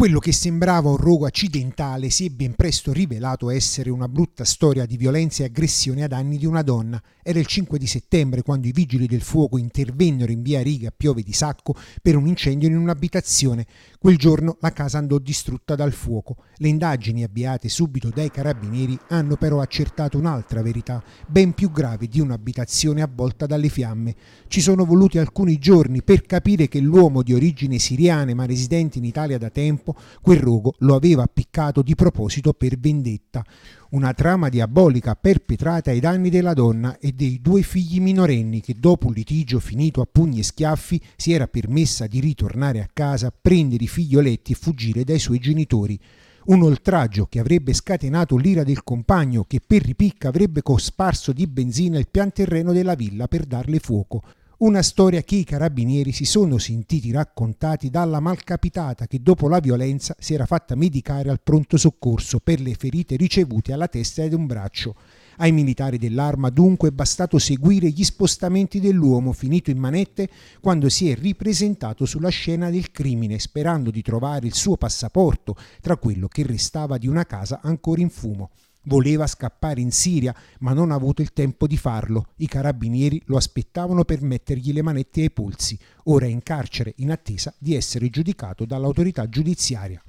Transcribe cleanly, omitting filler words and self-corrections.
Quello che sembrava un rogo accidentale si è ben presto rivelato essere una brutta storia di violenza e aggressione ai danni di una donna. Era il 5 di settembre quando i vigili del fuoco intervennero in via Riga a Piove di Sacco per un incendio in un'abitazione. Quel giorno la casa andò distrutta dal fuoco. Le indagini avviate subito dai carabinieri hanno però accertato un'altra verità, ben più grave di un'abitazione avvolta dalle fiamme. Ci sono voluti alcuni giorni per capire che l'uomo di origine siriane ma residente in Italia da tempo quel rogo lo aveva appiccato di proposito per vendetta. Una trama diabolica perpetrata ai danni della donna e dei due figli minorenni che dopo un litigio finito a pugni e schiaffi si era permessa di ritornare a casa, prendere i figlioletti e fuggire dai suoi genitori. Un oltraggio che avrebbe scatenato l'ira del compagno che per ripicca avrebbe cosparso di benzina il pian terreno della villa per darle fuoco. Una storia che i carabinieri si sono sentiti raccontati dalla malcapitata che dopo la violenza si era fatta medicare al pronto soccorso per le ferite ricevute alla testa ed un braccio. Ai militari dell'Arma dunque è bastato seguire gli spostamenti dell'uomo finito in manette quando si è ripresentato sulla scena del crimine sperando di trovare il suo passaporto tra quello che restava di una casa ancora in fumo. Voleva scappare in Siria, ma non ha avuto il tempo di farlo. I carabinieri lo aspettavano per mettergli le manette ai polsi. Ora è in carcere in attesa di essere giudicato dall'autorità giudiziaria.